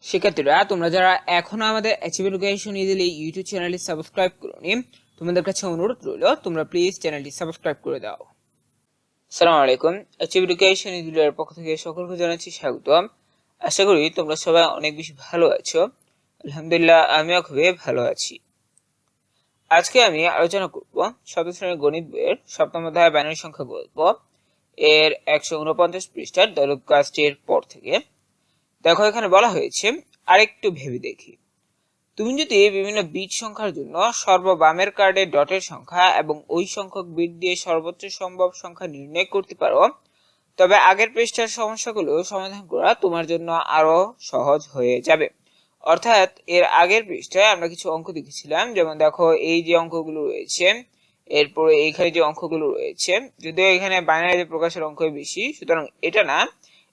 শিক্ষার্থীরা, তোমরা যারা এখনো আমাদের অ্যাচিভ এডুকেশন ইজিলি ইউটিউব চ্যানেলটি সাবস্ক্রাইব করোনি, তোমাদের কাছে অনুরোধ রইল তোমরা প্লিজ চ্যানেলটি সাবস্ক্রাইব করে দাও। আসসালামু আলাইকুম। অ্যাচিভ এডুকেশন ইজিলির পক্ষ থেকে সকলকে জানাচ্ছি স্বাগতম। আশা করি তোমরা সবাই অনেক বেশি ভালো আছো। আলহামদুলিল্লাহ, আমিও খুবই ভালো আছি। আজকে আমি আলোচনা করব সপ্তম শ্রেণীর গণিত বইয়ের সপ্তম অধ্যায় বাইনারি সংখ্যা গল্প এর 149 পৃষ্ঠার দলক কাজটির পর থেকে। দেখো, এখানে বলা হয়েছে, আরেকটু ভেবে দেখি। তুমি যদি বিভিন্ন বিট সংখ্যার জন্য সর্ববামের কার্ডে ডটের সংখ্যা এবং ওই সংখ্যক বিট দিয়ে সর্বোচ্চ সম্ভব সংখ্যা নির্ণয় করতে পারো, তবে আগের পৃষ্ঠার সমস্যাগুলো সমাধান করা তোমার জন্য আরো সহজ হয়ে যাবে। অর্থাৎ এর আগের পৃষ্ঠায় আমরা কিছু অঙ্ক দেখেছিলাম, যেমন দেখো এই যে অঙ্কগুলো রয়েছে, এরপরে এইখানে যে অঙ্কগুলো রয়েছে, যদিও এখানে বাইনারি প্রকাশের অঙ্কই বেশি, সুতরাং এটা না,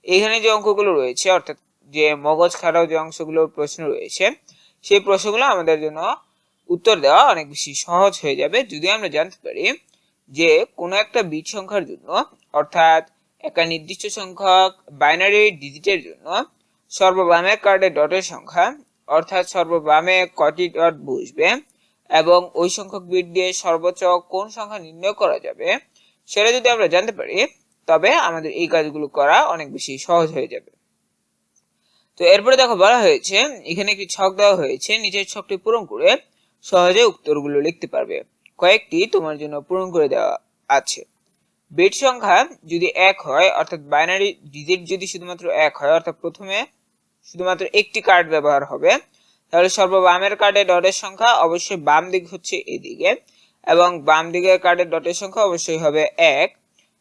এখানে যে অঙ্কগুলো রয়েছে অর্থাৎ যে মগজ খাড়াও যে অংশগুলো প্রশ্ন রয়েছে, সেই প্রশ্নগুলো আমাদের জন্য উত্তর দেওয়া অনেক বেশি সহজ হয়ে যাবে যদি আমরা জানতে পারি যে কোনো একটা বিট সংখ্যার জন্য অর্থাৎ একটা নির্দিষ্ট সংখ্যক বাইনারি ডিজিটের জন্য সর্ববামে কার্ডে ডটের সংখ্যা অর্থাৎ সর্ববামে কয়টি ডট বসবে এবং ওই সংখ্যক বিট দিয়ে সর্বোচ্চ কোন সংখ্যা নির্ণয় করা যাবে, সেটা যদি আমরা জানতে পারি তবে আমাদের এই কাজগুলো করা অনেক বেশি সহজ হয়ে যাবে। তো এরপরে দেখো বলা হয়েছে, এখানে একটি ছক দেওয়া হয়েছে, নিচের ছকটি পূরণ করে সহজে উত্তরগুলো লিখতে পারবে। কয়েকটি তোমার জন্য পূরণ করে দেওয়া আছে। বিট সংখ্যা যদি 1 হয় অর্থাৎ বাইনারি ডিজিট যদি শুধুমাত্র 1 হয় অর্থাৎ প্রথমে শুধুমাত্র একটি কার্ড ব্যবহার হবে, তাহলে সর্ববামের কার্ডে ডটের সংখ্যা অবশ্যই বাম দিক হচ্ছে এদিকে এবং বাম দিকের কার্ডের ডটের সংখ্যা অবশ্যই হবে 1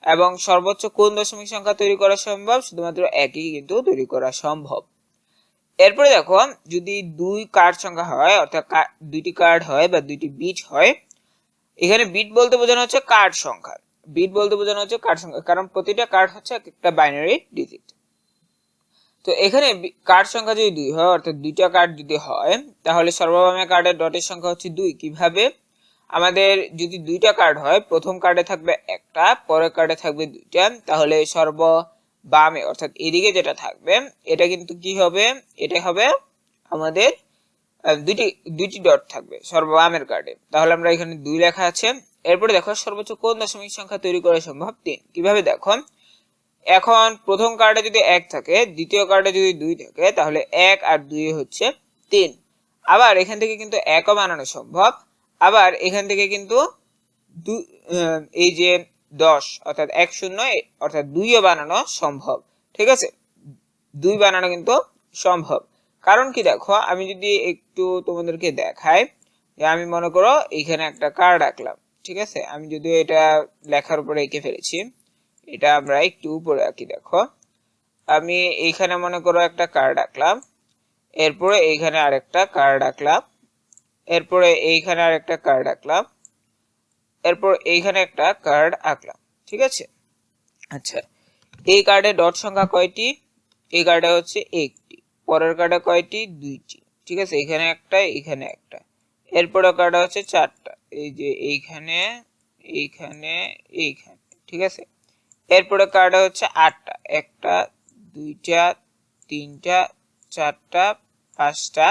এবং সর্বোচ্চ কোন দশমিক সংখ্যা তৈরি করা সম্ভব, শুধুমাত্র একই কিন্তু তৈরি করা সম্ভব। এরপরে দেখো, যদি দুই কার্ড সংখ্যা হয় অর্থাৎ দুইটি কার্ড হয় বা দুইটি বিট হয়, এখানে বিট বলতে বোঝানো হচ্ছে কার্ড সংখ্যা, বিট বলতে বোঝানো হচ্ছে কার্ড সংখ্যা, কারণ প্রতিটা কার্ড হচ্ছে একটা বাইনারি ডিজিট। তো এখানে কার্ড সংখ্যা যদি 2 হয় অর্থাৎ দুইটা কার্ড যদি হয়, তাহলে সর্ববামে কার্ডের ডটের সংখ্যা হচ্ছে 2। কিভাবে? আমাদের যদি দুইটা কার্ড হয়, প্রথম কার্ডে থাকবে একটা, পরের কার্ডে থাকবে দুইটা, তাহলে সর্ববামে অর্থাৎ এদিকে যেটা থাকবে এটা কিন্তু কি হবে, এটা হবে আমাদের দুইটি ডট থাকবে সর্ববামের কার্ডে, তাহলে আমরা এখানে 2 লেখা আছে। এরপরে দেখো, সর্বোচ্চ কোন দশমিক সংখ্যা তৈরি করা সম্ভব, 3। কিভাবে? দেখো, এখন প্রথম কার্ডে যদি 1 থাকে, দ্বিতীয় কার্ডে যদি 2 থাকে, তাহলে 1 আর 2 হচ্ছে 3। আবার এখান থেকে কিন্তু 1ও বানানো সম্ভব, আবার এখান থেকে কিন্তু এই যে 10 অর্থাৎ 10 অর্থাৎ 2ও বানানো সম্ভব। ঠিক আছে, 2 বানানো কিন্তু সম্ভব। কারণ কি, দেখো আমি যদি একটু তোমাদেরকে দেখাই, যে আমি মনে করো এখানে একটা কার্ড আঁকলাম। ঠিক আছে, আমি যদি এটা লেখার উপরে এঁকে ফেলেছি, এটা আমরা একটু উপরে আঁকি। দেখো, আমি এইখানে মনে করো একটা কার্ড আঁকলাম, এরপরে এইখানে আরেকটা কার্ড আঁকলাম, এরপরে এইখানে আরেকটা কার্ড আঁকলাম, এরপর এইখানে একটা কার্ড আঁকলাম। ঠিক আছে, আচ্ছা, এই কার্ডে ডট সংখ্যা কয়টি? এই কার্ডে হচ্ছে একটি, পরের কার্ডে কয়টি? 2টি। ঠিক আছে, এখানে একটা, এখানে একটা, এরপরে কার্ডে হচ্ছে 4টা, এই যে এইখানে, এইখানে, এইখানে। ঠিক আছে, এরপরে কার্ডে হচ্ছে 8টা, একটা, দুইটা, তিনটা, 4টা, 5টা।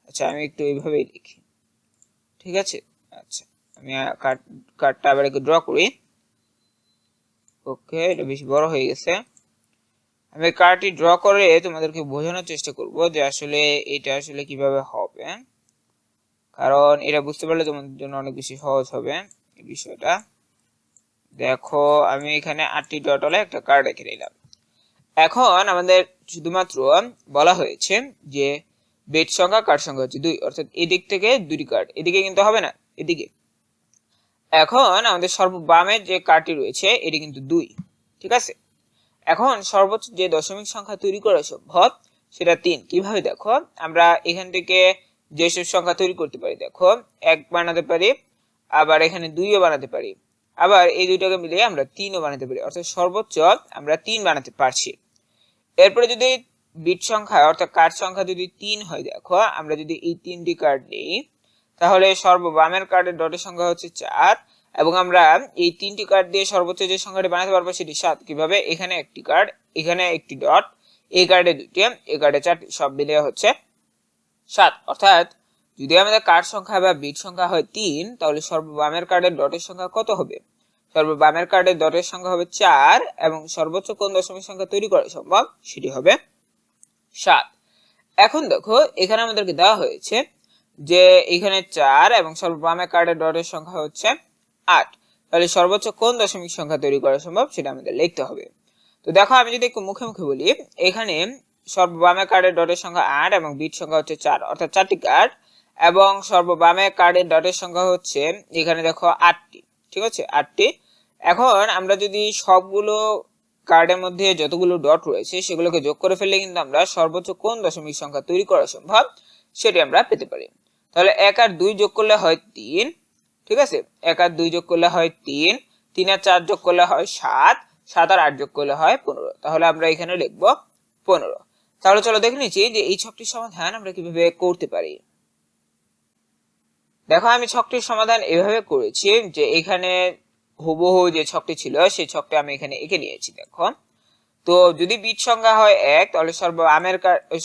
আচ্ছা, আমি একটু এইভাবেই লিখি। ঠিক আছে, আচ্ছা, আমি কার্ডটা আবার একটু ড্র করি। ওকে, এটা বেশি বড় হয়ে গেছে। আমি কার্ডটি ড্র করে তোমাদেরকে বোঝানোর চেষ্টা করব যে আসলে এটা আসলে কিভাবে হবে, কারণ এটা বুঝতে পারলে তোমাদের জন্য অনেক বেশি সহজ হবে এই বিষয়টা। দেখো, আমি এখানে 8টি ডট ওয়ালা একটা কার্ড রেখে নিলাম। এখন আমাদের শুধুমাত্র বলা হয়েছে যে বিট সংখ্যা কার্ড সংখ্যা হচ্ছে 2, অর্থাৎ এদিক থেকে 2টি কার্ড, এদিকে কিন্তু হবে না, এদিকে। এখন আমাদের সর্ববামের যে কার্ডটি রয়েছে এটি কিন্তু 2। ঠিক আছে, এখন সর্বোচ্চ যে দশমিক সংখ্যা তৈরি করা সম্ভব সেটা 3। কিভাবে? দেখো, আমরা এখান থেকে যেসব সংখ্যা তৈরি করতে পারি, দেখো 1 বানাতে পারি, আবার এখানে 2ও বানাতে পারি, আবার এই দুইটাকে মিলিয়ে আমরা 3ও বানাতে পারি, অর্থাৎ সর্বোচ্চ আমরা 3 বানাতে পারছি। এরপরে যদি বিট সংখ্যা অর্থাৎ কার্ড সংখ্যা যদি 3 হয়, দেখো আমরা যদি এই 3টি কার্ড নিই, তাহলে সর্ববামের কার্ডের ডটের সংখ্যা হচ্ছে 4 এবং আমরা এই 3টি কার্ড দিয়ে সর্বোচ্চ যে সংখ্যাটি বানাতে পারবো সেটি 7। কিভাবে? এখানে একটি কার্ড, এখানে একটি ডট, এই কার্ডে 2টি, এই কার্ডে 4টি, সব মিলিয়ে হচ্ছে 7। অর্থাৎ যদি আমাদের কার্ড সংখ্যা বা বিট সংখ্যা হয় 3, তাহলে সর্ববামের কার্ডের ডটের সংখ্যা কত হবে? সর্ববামের কার্ডের ডটের সংখ্যা হবে 4 এবং সর্বোচ্চ কোন দশমিক সংখ্যা তৈরি করা সম্ভব সেটি হবে 7। এখন দেখো এখানে আমাদেরকে দেওয়া হয়েছে যে এখানে 4 এবং সর্ববামের কার্ডের ডটের সংখ্যা হচ্ছে 8, তাহলে সর্বোচ্চ কোন দশমিক সংখ্যা তৈরি করা সম্ভব সেটা আমাদের লিখতে হবে। তো দেখো আমি যদি একটু মুখে মুখে বলি, এখানে সর্ববামের কার্ডের ডটের সংখ্যা 8 এবং বিট সংখ্যা হচ্ছে 4, অর্থাৎ 4টি কার্ড, এবং সর্ববামের কার্ডের ডটের সংখ্যা হচ্ছে এখানে দেখো 8টি, ঠিক আছে, 8টি। এখন আমরা যদি সবগুলো কার্ডের মধ্যে যতগুলো ডট রয়েছে সেগুলোকে যোগ করে ফেললে কিন্তু আমরা সর্বোচ্চ কোন দশমিক সংখ্যা তৈরি করা সম্ভব সেটি আমরা পেতে পারি। তাহলে 1 আর 2 যোগ করলে হয় 3, ঠিক আছে, 1 আর 2 যোগ করলে হয় 3, 3 আর 4 যোগ করলে হয় 7, 7 আর 8 যোগ করলে হয় 15। তাহলে আমরা এখানে লিখব 15। তাহলে চলো দেখে নিচ্ছি যে এই ছকটির সমাধান আমরা কিভাবে করতে পারি। দেখো আমি ছকটির সমাধান এভাবে করেছি যে এখানে হুবহু যে ছকটি ছিল সেই ছকটি আমি এখানে এঁকে নিয়েছি। দেখো, তো যদি বিট সংখ্যা হয় 1, তাহলে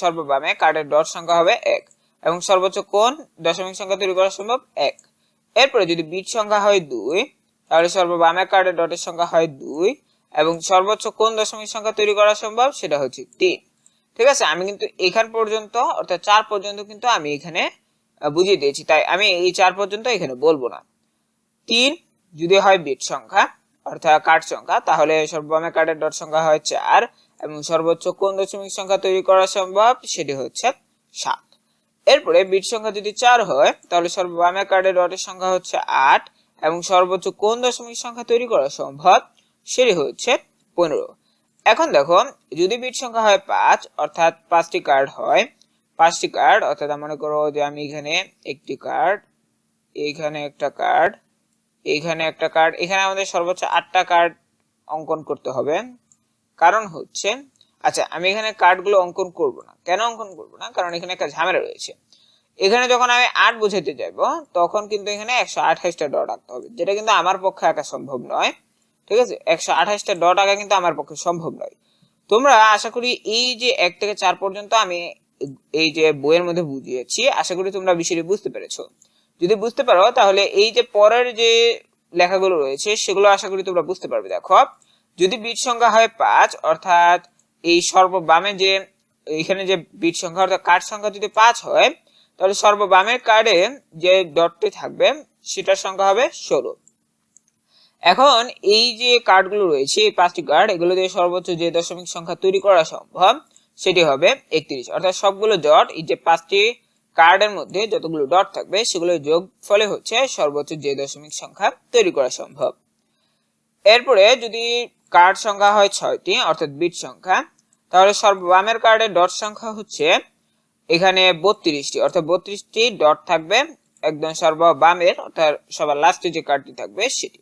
সর্ববামে কার্ডের ডট সংখ্যা হবে 1 এবং সর্বোচ্চ কোন দশমিক সংখ্যা তৈরি করা সম্ভব 1। এরপরে যদি বিট সংখ্যা হয় 2, তাহলে সর্ববামে কার্ডের ডটের সংখ্যা হয় 2 এবং সর্বোচ্চ কোন দশমিক সংখ্যা তৈরি করা সম্ভব সেটা হচ্ছে 3। ঠিক আছে, আমি কিন্তু এখান পর্যন্ত অর্থাৎ 4 পর্যন্ত কিন্তু আমি এখানে বুঝিয়ে দিয়েছি, তাই আমি এই 4 পর্যন্ত এখানে বলবো না। 3 যদি হয় বিট সংখ্যা অর্থাৎ কার্ড সংখ্যা, তাহলে সর্ববামে কার্ডের ডট সংখ্যা হয় 4 এবং সর্বোচ্চ কোন দশমিক সংখ্যা তৈরি করা সম্ভব সেটি হচ্ছে 7। এরপরে বিট সংখ্যা যদি 4 হয়, তাহলে সর্ববামে কার্ডের ডটের সংখ্যা হচ্ছে 8 এবং সর্বোচ্চ কোন দশমিক সংখ্যা তৈরি করা সম্ভব সেটি হচ্ছে 15। এখন দেখো যদি বিট সংখ্যা হয় 5 অর্থাৎ 5টি কার্ড হয়, 5টি কার্ড অর্থাৎ মনে করো যে আমি এখানে একটি কার্ড, এখানে একটা কার্ড, এখানে একটা কার্ড, এখানে আমাদের সর্বোচ্চ 8টা কার্ড অঙ্কন করতে হবে। কারণ হচ্ছে, আচ্ছা আমি এখানে কার্ডগুলো অঙ্কন করব না। কেন অঙ্কন করব না? কারণ এখানে একটা ঝামেলা রয়েছে। এখানে যখন আমি 8 বোঝাতে যাব তখন কিন্তু এখানে 128টা ডট আঁকতে হবে, যেটা কিন্তু আমার পক্ষে আঁকা সম্ভব নয়। ঠিক আছে, 128টা ডট আঁকা কিন্তু আমার পক্ষে সম্ভব নয়। তোমরা আশা করি এই যে 1 থেকে 4 পর্যন্ত আমি এই যে বইয়ের মধ্যে বুঝিয়েছি, আশা করি তোমরা বিষয়টি বুঝতে পেরেছো। যদি বুঝতে পারো তাহলে এই যে পরের যে লেখাগুলো রয়েছে সেগুলো আশা করি তোমরা বুঝতে পারবে। দেখো, যদি বিট সংখ্যা হয় 5 অর্থাৎ এই সর্ববামে যে এখানে যে বিট সংখ্যা অর্থাৎ কার্ড সংখ্যা যদি 5 হয়, তাহলে সর্ববামের কার্ডে যে ডটটি থাকবে সেটার সংখ্যা হবে 16। এখন এই যে কার্ডগুলো রয়েছে, এই 5টি কার্ড, এগুলো দিয়ে সর্বোচ্চ যে দশমিক সংখ্যা তৈরি করা সম্ভব সেটি হবে 31। অর্থাৎ সবগুলো ডট, এই যে 5টি কার্ডের মধ্যে যতগুলো ডট থাকবে সেগুলোর যোগ ফলে হচ্ছে সর্বোচ্চ যে দশমিক সংখ্যা তৈরি করা সম্ভব। এরপরে যদি কার্ড সংখ্যা হয় 6টি অর্থাৎ বিট সংখ্যা, তাহলে সর্ববামের কার্ডের ডট সংখ্যা হচ্ছে এখানে 32টি অর্থাৎ 32টি ডট থাকবে একদম সর্ববামের অর্থাৎ সবার লাস্টে যে কার্ডটি থাকবে সেটি।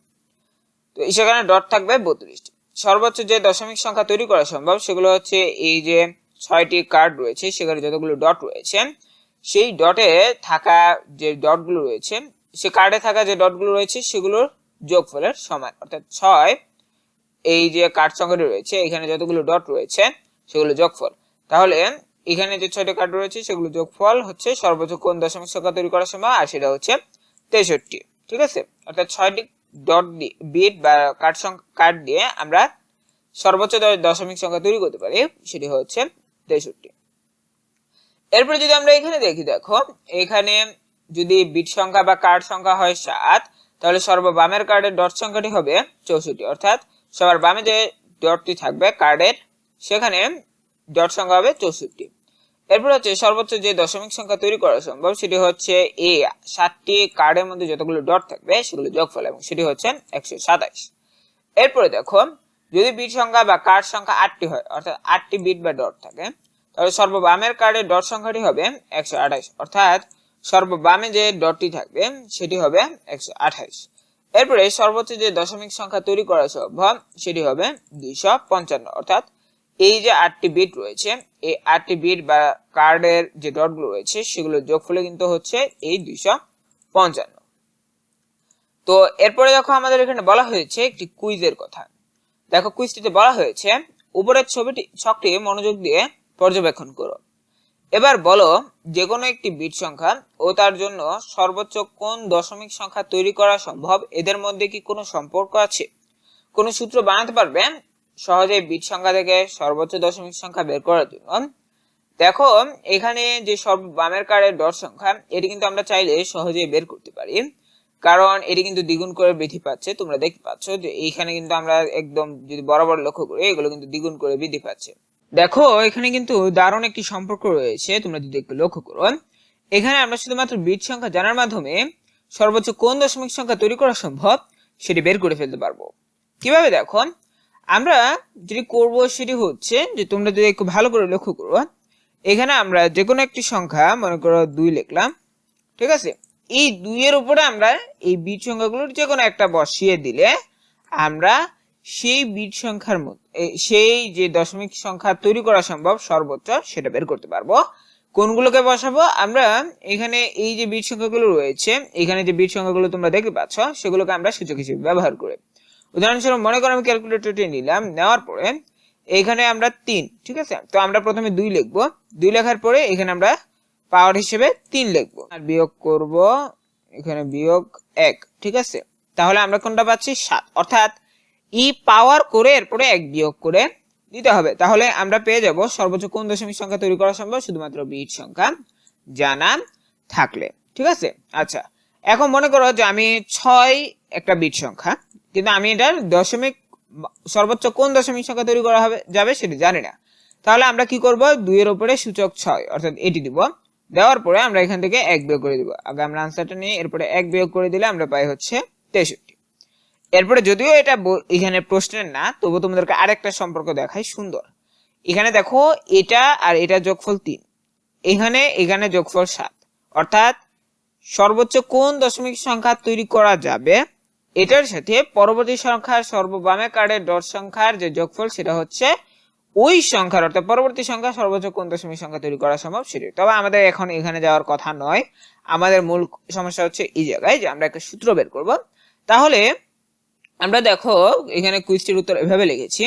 তো সেখানে ডট থাকবে 32টি। সর্বোচ্চ যে দশমিক সংখ্যা তৈরি করা সম্ভব সেগুলো হচ্ছে এই যে 6টি কার্ড রয়েছে সেখানে যতগুলো ডট রয়েছে সেই ডটে থাকা যে ডটগুলো রয়েছে, সে কার্ডে থাকা যে ডটগুলো রয়েছে সেগুলোর যোগফলের সমান। অর্থাৎ 6 এই যে কার্ড সংখ্যাটি রয়েছে এখানে যতগুলো ডট রয়েছে সেগুলো যোগফল। তাহলে এখানে যে 6টি কার্ড রয়েছে সেগুলো যোগফল হচ্ছে সর্বোচ্চ কোন দশমিক সংখ্যা তৈরি করা সম্ভব, আর সেটা হচ্ছে 63। ঠিক আছে, অর্থাৎ 6টি ডট বিট বা কার্ড দিয়ে আমরা সর্বোচ্চ দশমিক সংখ্যা তৈরি করতে পারি, সেটি হচ্ছে 63। এরপরে যদি আমরা এখানে দেখি, দেখো এখানে যদি বিট সংখ্যা বা কার্ড সংখ্যা হয় 7, তাহলে সর্ববামের কার্ডের ডট সংখ্যাটি হবে 64। অর্থাৎ সবার বামে যে ডটটি থাকবে কার্ডের সেখানে ডট সংখ্যা হবে 64। এরপর হচ্ছে সর্বোচ্চ যে দশমিক সংখ্যা তৈরি করা সম্ভব সেটি হচ্ছে এই 7টি কার্ডের মধ্যে যতগুলো ডট থাকবে সেগুলো যোগফল এবং সেটি হচ্ছে 127। এরপরে দেখো যদি বিট সংখ্যা বা কার্ড সংখ্যা 8টি হয় অর্থাৎ 8টি বিট বা ডট থাকে, তাহলে সর্ববামের কার্ডের ডট সংখ্যাটি হবে 128। অর্থাৎ সর্ববামে যে ডটটি থাকবে সেটি হবে 128। এরপরে সর্বোচ্চ যে দশমিক সংখ্যা তৈরি করা সম্ভব সেটি হবে 255। অর্থাৎ এই যে 8টি বিট রয়েছে এই 8টি বিট বা কার্ডের যে ডটগুলো রয়েছে সেগুলোর যোগফলে কিন্তু হচ্ছে এই 255। তো এরপরে দেখো আমাদের এখানে বলা হয়েছে একটি কুইজের কথা। দেখো কুইজটিতে বলা হয়েছে উপরের ছকটি মনোযোগ দিয়ে পর্যবেক্ষণ করো। এবার বলো যে কোনো একটি বিট সংখ্যা ও তার জন্য সর্বোচ্চ কোন দশমিক সংখ্যা তৈরি করা সম্ভব, এদের মধ্যে কি কোনো সম্পর্ক আছে? কোন সূত্র বানাতে পারবে সহজে বিট সংখ্যা থেকে সর্বোচ্চ দশমিক সংখ্যা বের করার জন্য? দেখো এখানে যে বামের কার্ডের ডট সংখ্যা, এটি কিন্তু আমরা চাইলে সহজেই বের করতে পারি, কারণ এটি কিন্তু দ্বিগুণ করে বৃদ্ধি পাচ্ছে। তোমরা দেখতে পাচ্ছ যে এইখানে কিন্তু আমরা একদম যদি বরাবর লক্ষ্য করি, এগুলো কিন্তু দ্বিগুণ করে বৃদ্ধি পাচ্ছে। দেখো এখানে কিন্তু দারুণ একটি সম্পর্ক রয়েছে, তোমরা যদি একটু লক্ষ্য করো। এখানে আমরা শুধুমাত্র বিট সংখ্যা জানার মাধ্যমে সর্বোচ্চ কোন দশমিক সংখ্যা তৈরি করা সম্ভব সেটি বের করে ফেলতে পারবো। কিভাবে? দেখো আমরা যেটি করব সেটি হচ্ছে যে তোমরা যদি একটু ভালো করে লক্ষ্য করো, এখানে আমরা যে কোনো একটি সংখ্যা, মনে করো 2 লিখলাম, ঠিক আছে? এই 2 এর উপরে আমরা এই বিট সংখ্যাগুলোর যে কোনো একটা বসিয়ে দিলে আমরা সেই বিট সংখ্যার মধ্যে সেই যে দশমিক সংখ্যা তৈরি করা সম্ভব সর্বোচ্চ সেটা বের করতে পারবো। কোনগুলোকে বসাবো? আমরা এখানে এই যে বিট সংখ্যাগুলো রয়েছে, এখানে যে বিট সংখ্যাগুলো তোমরা দেখতে পাচ্ছ সেগুলোকে আমরা সূচক হিসেবে ব্যবহার করে, উদাহরণস্বরূপ মনে করো আমি ক্যালকুলেটরটি নিলাম, নেওয়ার পরে এখানে আমরা 3, ঠিক আছে? তো আমরা প্রথমে 2 লিখবো, 2 লেখার পরে এখানে আমরা পাওয়ার হিসেবে 3 লিখবো আর বিয়োগ করব, এখানে বিয়োগ 1, ঠিক আছে? তাহলে আমরা কোনটা পাচ্ছি? 7। অর্থাৎ ই পাওয়ার করে এরপরে 1 বিয়োগ করে দিতে হবে। তাহলে আমরা পেয়ে যাব সর্বোচ্চ কোন দশমিক সংখ্যা তৈরি করা সম্ভব শুধুমাত্র বিট সংখ্যা জানা থাকলে, ঠিক আছে? আচ্ছা, এখন মনে করো যে আমি 6 একটা বিট সংখ্যা, কিন্তু আমি এটার সর্বোচ্চ কোন দশমিক সংখ্যা তৈরি করা যাবে সেটা জানি না। তাহলে আমরা কি করব? 2 এর উপরে সূচক 6 অর্থাৎ এটি দিব, দেওয়ার পরে আমরা এখান থেকে 1 বিয়োগ করে দিব। আগে আমরা আনসারটা নিয়ে এরপরে 1 বিয়োগ করে দিলে আমরা পাই হচ্ছে 63। এরপরে যদিও এটা এখানে প্রশ্নের না, তবু তোমাদেরকে আরেকটা সম্পর্ক দেখাই সুন্দর। এখানে দেখো এটা আর এটা যোগফল 3, এখানে যোগফল 7, অর্থাৎ সর্বোচ্চ কোন দশমিক সংখ্যা তৈরি করা যাবে এটার সাথে পরবর্তী সংখ্যার সর্ববামে কার্ডের ডট সংখ্যার যে যোগফল সেটা হচ্ছে ওই সংখ্যার, অর্থাৎ পরবর্তী সংখ্যা সর্বোচ্চ কোন দশমিক সংখ্যা তৈরি করা সম্ভব সেটা। তবে আমাদের এখন এখানে যাওয়ার কথা নয়, আমাদের মূল সমস্যা হচ্ছে এই জায়গায় যে আমরা একটা সূত্র বের করব। তাহলে আমরা দেখো এখানে কুইজটির উত্তর এভাবে লিখেছি,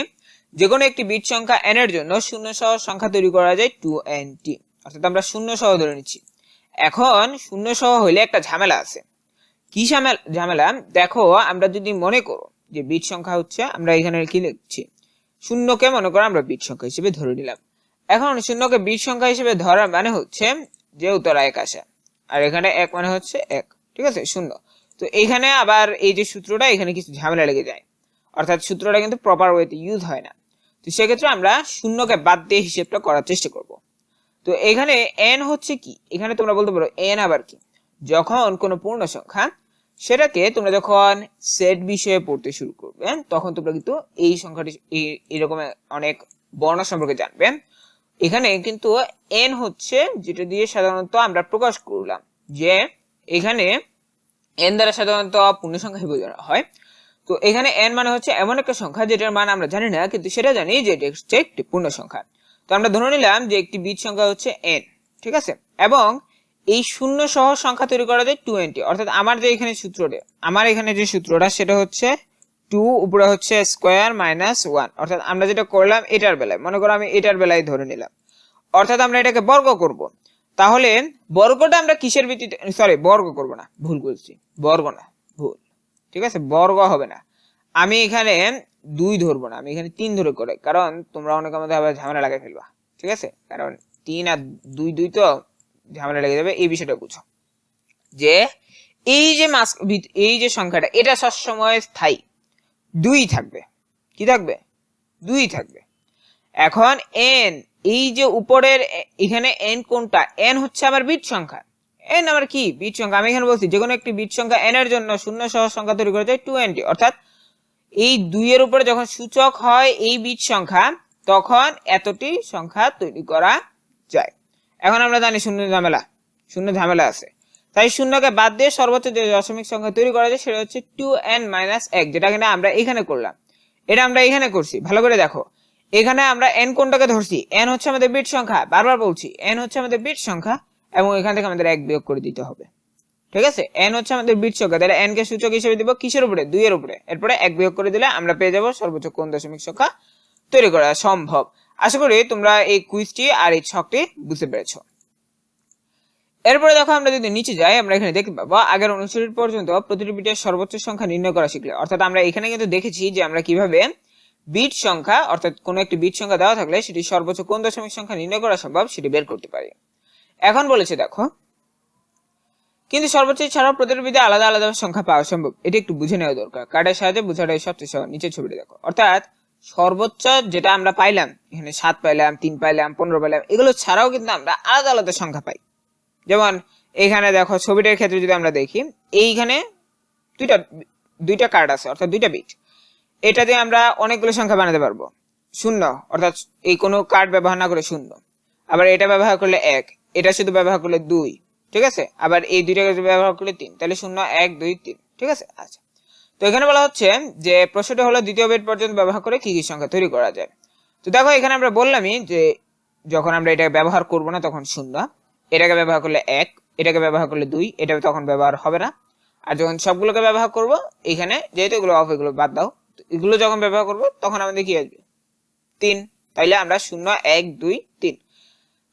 যে কোনো একটি বিট সংখ্যা n এর জন্য শূন্য সহ সংখ্যা তৈরি করা যায় 2nt, অর্থাৎ আমরা শূন্য সহ ধরে নিচ্ছি। এখন শূন্য সহ হইলে একটা ঝামেলা আছে। কি ঝামেলা? দেখো আমরা যদি মনে করো যে বিট সংখ্যা হচ্ছে, আমরা এখানে কি লিখছি, শূন্যকে মনে করো আমরা বিট সংখ্যা হিসেবে ধরে নিলাম। এখন শূন্যকে বিট সংখ্যা হিসেবে ধরার মানে হচ্ছে যে উত্তর 1 আসে, আর এখানে 1 মানে হচ্ছে 1, ঠিক আছে? শূন্য। তো এইখানে আবার এই যে সূত্রটা, এখানে কিছু ঝামেলা লেগে যায়, অর্থাৎ সূত্রটা কিন্তু প্রপার ওয়েতে ইউজ হয় না। তো সেক্ষেত্রে আমরা শূন্যকে বাদ দিয়ে হিসেবটা করার চেষ্টা করব। তো এখানে n হচ্ছে কি, এখানে তোমরা বলতে পারো n আবার কি, যখন কোনো পূর্ণ সংখ্যা সেটাকে তোমরা যখন সেট বিষয়ে পড়তে শুরু করবে তখন তোমরা কিন্তু এই সংখ্যাটি এরকম অনেক বর্ণ সম্পর্কে জানবে। এখানে কিন্তু n হচ্ছে যেটা দিয়ে সাধারণত আমরা প্রকাশ করলাম যে এখানে n দ্বারা সাধারণত পূর্ণ সংখ্যা বোঝানো হয়। তো এখানে n মানে হচ্ছে এমন একটা সংখ্যা যেটার মান আমরা জানি না, কিন্তু সেটা জানি যে এটা হচ্ছে একটি পূর্ণ সংখ্যা। তো আমরা ধরে নিলাম যে একটি বিট সংখ্যা হচ্ছে n, ঠিক আছে? এবং এই শূন্য সহ সংখ্যা তৈরি করা যায় 20, অর্থাৎ আমার এখানে যে সূত্রটা সেটা হচ্ছে 2 উপরে হচ্ছে স্কয়ার মাইনাস 1, অর্থাৎ আমরা যেটা করলাম এটার বেলায়, মনে করো আমি এটার বেলায় ধরে নিলাম, অর্থাৎ আমরা এটাকে বর্গ করব। তাহলে বর্গটা আমরা কিসের ভিত্তিতে, সরি বর্গ করব না, ভুল বলছি, বর্গ না, ভুল, ঠিক আছে? বর্গ হবে না, আমি এখানে 2 ধরবো না, আমি এখানে 3 ধরে করে, কারণ তোমরা অনেকের মধ্যে আবার ঝামেলা লাগাই ফেলবা, ঠিক আছে? কারণ 3 আর 2 তো ঝামেলা লেগে যাবে। এই বিষয়টা বুঝো যে এই যে সংখ্যাটা এটা সবসময় স্থায়ী 2 থাকবে। কি থাকবে? 2 থাকবে। এখন n, এই যে উপরের এখানে n কোনটা? n হচ্ছে আমার বিট সংখ্যা, n আমার কি বিট সংখ্যা। আমি এখানে বলছি যে কোনো একটি বিট সংখ্যা n এর জন্য শূন্য সহ সংখ্যা তৈরি করা যায় 20, অর্থাৎ এই 2 এর উপরে যখন সূচক হয় এই বিট সংখ্যা তখন এতটি সংখ্যা তৈরি করা যায়। এখন আমরা জানি শূন্য ঝামেলা আছে, তাই শূন্যকে বাদ দিয়ে সর্বোচ্চ যে দশমিক সংখ্যা তৈরি করা যায় সেটা হচ্ছে 2n-1, যেটা কিনা আমরা এখানে করলাম, এটা আমরা এখানে করছি। ভালো করে দেখো, এখানে আমরা n কোনটাকে ধরছি, n হচ্ছে আমাদের বিট সংখ্যা, বারবার বলছি n হচ্ছে আমাদের বিট সংখ্যা, এবং এখান থেকে আমাদের 1 বিয়োগ করে দিতে হবে, ঠিক আছে? n হচ্ছে আমাদের বিট সংখ্যা, তাহলে n কে সূচক হিসেবে দিব কিসের উপরে? 2 এর উপরে, এরপরে 1 বিয়োগ করে দিলে আমরা পেয়ে যাব সর্বোচ্চ কোন দশমিক সংখ্যা তৈরি করা সম্ভব। আশা করি তোমরা এই কুইজটি আর এই ছকটি বুঝতে পেরেছো। এরপরে দেখো আমরা যদি নিচে যাই, আমরা এখানে দেখতে পাবো আগের 69 পর্যন্ত প্রতিটি বিটের সর্বোচ্চ সংখ্যা নির্ণয় করা শিখলে। অর্থাৎ আমরা এখানে কিন্তু দেখেছি যে আমরা কিভাবে বিট সংখ্যা, অর্থাৎ কোনো একটি বিট সংখ্যা দেওয়া থাকলে সেটি সর্বোচ্চ কোন দশমিক সংখ্যা নির্ণয় করা সম্ভব সেটি বের করতে পারি। এখন বলেছে দেখো, কিন্তু সর্বোচ্চ ছাড়াও প্রতিটি বিটে আলাদা আলাদা সংখ্যা পাওয়া সম্ভব। এটি একটু বুঝে নেওয়া দরকার। কার্ডের সাহায্যে বোঝাটাই সবচেয়ে সহজ। নিচের ছবিটা দেখো, অর্থাৎ সর্বোচ্চ যেটা আমরা পাইলাম, এখানে 7 পাইলাম, 3 পাইলাম, 15 পাইলাম, এগুলো ছাড়াও কিন্তু আমরা আলাদা আলাদা সংখ্যা পাই। যেমন এখানে দেখো ছবিটার ক্ষেত্রে যদি আমরা দেখি, এইখানে দুইটা কার্ড আছে, অর্থাৎ দুইটা বিট। এটা দিয়ে আমরা অনেকগুলো সংখ্যা বানাতে পারবো। 0 অর্থাৎ এই কোনো কার্ড ব্যবহার না করে 0, আবার এটা ব্যবহার করলে 1, এটা শুধু ব্যবহার করলে 2, ঠিক আছে। আবার এই দুইটা ব্যবহার করলে 3, তাহলে 0 1 2 3, ঠিক আছে। আচ্ছা, তো এখানে বলা হচ্ছে যে প্রশ্নটা হলো দ্বিতীয় বিট পর্যন্ত ব্যবহার করে কি কি সংখ্যা তৈরি করা যায়। তো দেখো এখানে আমরা বললামই যে যখন আমরা এটা ব্যবহার করব না তখন 0, এটাকে ব্যবহার করলে 1, এটাকে ব্যবহার করলে 2, এটা তখন ব্যবহার হবে না। আর যখন সবগুলোকে ব্যবহার করব, এখানে যেহেতু এগুলো অফ, এগুলো বাদ দাও, এগুলো যখন ব্যবহার করব তখন আমাদের কি আসবে 3, তাইলে আমরা 0 1 2 3।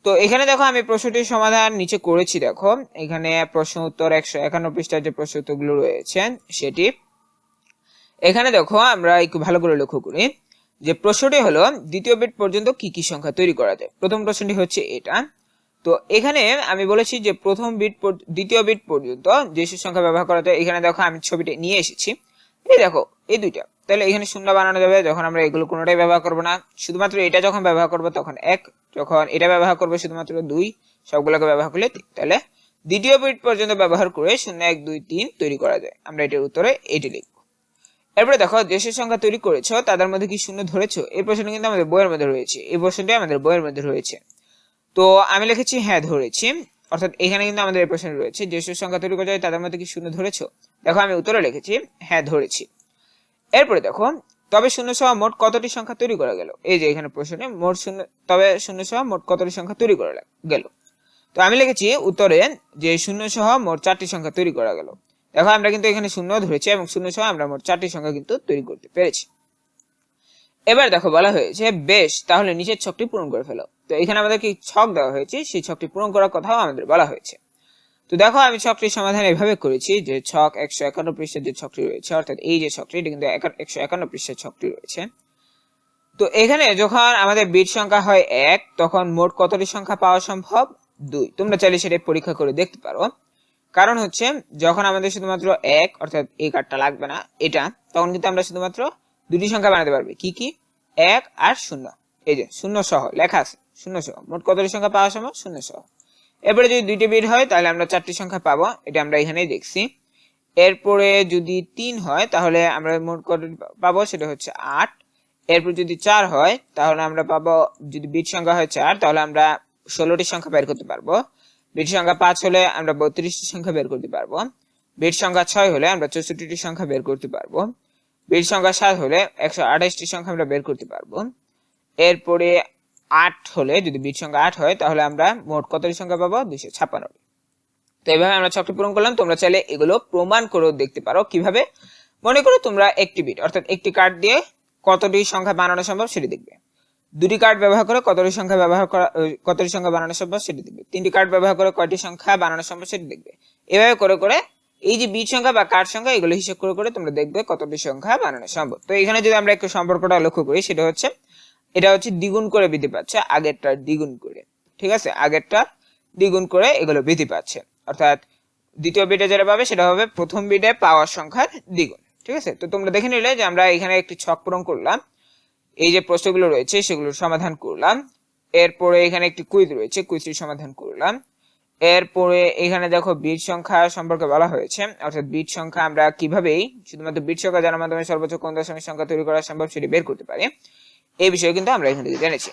তো এখানে দেখো আমি প্রশ্নটির সমাধান নিচে করেছি। দেখো এখানে প্রশ্ন উত্তর 151 পৃষ্ঠার যে প্রশ্ন উত্তরগুলো রয়েছে সেটি। এখানে দেখো আমরা একটু ভালো করে লক্ষ্য করি যে প্রশ্নটি হলো দ্বিতীয় বিট পর্যন্ত কি কি সংখ্যা তৈরি করা যায়। প্রথম প্রশ্নটি হচ্ছে এটা। তো এখানে আমি বলেছি যে দ্বিতীয় বিট পর্যন্ত যেসব সংখ্যা ব্যবহার করা যায়। এখানে দেখো আমি ছবিটা নিয়ে এসেছি, এই দেখো এই দুইটা, তাহলে এখানে 0 বানানো যাবে যখন আমরা এগুলো কোনোটাই ব্যবহার করব না। শুধুমাত্র এটা যখন ব্যবহার করব তখন 1, যখন এটা ব্যবহার করবো শুধুমাত্র 2, সবগুলোকে ব্যবহার করলে 3। তাহলে দ্বিতীয় বিট পর্যন্ত ব্যবহার করে 0 1 2 3 তৈরি করা যায়। আমরা এটার উত্তরে এটি লিখবো। এরপরে দেখো যেসব সংখ্যা তৈরি করেছো তাদের মধ্যে কি 0 ধরেছো। এই প্রশ্নটি কিন্তু আমাদের বইয়ের মধ্যে রয়েছে, এই প্রশ্নটি আমাদের বইয়ের মধ্যে রয়েছে। তো আমি লিখেছি হ্যাঁ ধরেছি, অর্থাৎ এখানে কিন্তু আমাদের এই প্রশ্ন রয়েছে যেসব সংখ্যা তৈরি করা যায় তাদের মধ্যে কি 0 ধরেছো। দেখো আমি উত্তরে লিখেছি হ্যাঁ ধরেছি। এরপরে দেখো তবে 0 সহ মোট কতটি সংখ্যা তৈরি করা গেল। এই যে এখানে প্রশ্নে মোট 0, তবে 0 সহ মোট কতটি সংখ্যা তৈরি করা গেল। তো আমি লিখেছি উত্তরে যে 0 সহ মোট 4টি সংখ্যা তৈরি করা গেল। দেখো আমরা কিন্তু এখানে 0 ধরেছি এবং 0 সহ আমরা মোট 4টি সংখ্যা কিন্তু তৈরি করতে পেরেছি। এবার দেখো বলা হয়েছে বেশ, তাহলে নিচের ছকটি পূরণ করে ফেলো। তো এখানে আমাদের কি ছক দেওয়া হয়েছে, সেই ছকটি পূরণ করার কথাও আমাদের বলা হয়েছে। তো দেখো আমি ছকটির সমাধান এভাবে করেছি যে ছক 151 পৃষ্ঠার যে ছকটি রয়েছে, অর্থাৎ এই যে ছকটি, এটা কিন্তু 151 পৃষ্ঠার ছকটি রয়েছে। তো এখানে যখন আমাদের বিট সংখ্যা হয় 1, তখন মোট কতটি সংখ্যা পাওয়া সম্ভব 2। তোমরা চাইলে সেটা পরীক্ষা করে দেখতে পারো। কারণ হচ্ছে যখন আমাদের শুধুমাত্র 1, অর্থাৎ এই কার্ডটা লাগবে না এটা, তখন কিন্তু আমরা শুধুমাত্র দুটি সংখ্যা বানাতে পারবে। কি কি? 1 আর 0। এই যে 0 সহ লেখা আছে, 0 সহ মোট কতটি সংখ্যা পাওয়া সম্ভব 0 সহ। এরপরে যদি দুইটি বিট হয় তাহলে আমরা 4টি সংখ্যা পাবো, এটা আমরা এখানেই দেখছি। এরপরে যদি 3 হয় তাহলে আমরা মোট কতটি পাবো, সেটা হচ্ছে 8। এরপর যদি 4 হয় তাহলে আমরা পাবো, যদি বিট সংখ্যা হয় 4 তাহলে আমরা 16টি সংখ্যা বের করতে পারবো। বিট সংখ্যা 5 হলে আমরা 32টি সংখ্যা বের করতে পারবো। বিট সংখ্যা 6 হলে আমরা 64টি সংখ্যা বের করতে পারবো। বিট সংখ্যা 7 হলে 128টি সংখ্যা আমরা বের করতে পারবো। এরপরে 8 হলে, যদি বিট সংখ্যা 8 হয় তাহলে আমরা মোট কতটি সংখ্যা পাবো 256। তো এইভাবে আমরা ছকটি পূরণ করলাম। তোমরা চাইলে এগুলো প্রমাণ করেও দেখতে পারো। কিভাবে? মনে করো তোমরা একটি বিট, অর্থাৎ একটি কার্ড দিয়ে কতটি সংখ্যা বানানো সম্ভব সেটি দেখবে। দুটি কার্ড ব্যবহার করে কতটি সংখ্যা বানানো সম্ভব সেটি দেখবে। তিনটি কার্ড ব্যবহার করে কয়টি সংখ্যা বানানো সম্ভব সেটি দেখবে। এভাবে করে করে এই যে বিট সংখ্যা বা কার্ড সংখ্যা, এগুলো হিসাব করে করে তোমরা দেখবে কতটি সংখ্যা বানানো সম্ভব। তো এখানে যদি আমরা একটু সম্পর্কটা লক্ষ্য করি, সেটা হচ্ছে এটা হচ্ছে দ্বিগুণ করে বৃদ্ধি পাচ্ছে, আগেরটা দ্বিগুণ করে, ঠিক আছে, আগেরটা দ্বিগুণ করে এগুলো বৃদ্ধি পাচ্ছে। অর্থাৎ দ্বিতীয় বিটে যেটা পাবে সেটা হবে প্রথম বিটে পাওয়ার সংখ্যার দ্বিগুণ, ঠিক আছে। তো তোমরা দেখে নিলে যে আমরা এখানে একটি ছক পূরণ করলাম, এই যে প্রশ্নগুলো রয়েছে সেগুলোর সমাধান করলাম। এরপরে এখানে একটি কুইজ রয়েছে, কুইজটির সমাধান করলাম। এরপরে এখানে দেখো বিট সংখ্যা সম্পর্কে বলা হয়েছে, অর্থাৎ বিট সংখ্যা আমরা কিভাবেই শুধুমাত্র বিট সংখ্যা জানার মাধ্যমে সর্বোচ্চ কোন দশমিক সংখ্যা তৈরি করা সম্ভব সেটি বের করতে পারি। এই বিষয়ে কিন্তু আমরা এখান থেকে জেনেছি।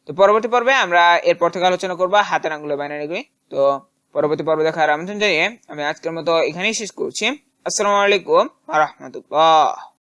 তো পরবর্তী পর্বে আমরা এরপর থেকে আলোচনা করবো হাতের আঙ্গুলের বাইনারিগুলি। তো পরবর্তী পর্বে দেখার আমন্ত্রণ জানিয়ে আমি আজকের মতো এখানেই শেষ করছি। আসসালামু আলাইকুম ওয়া রাহমাতুল্লাহ।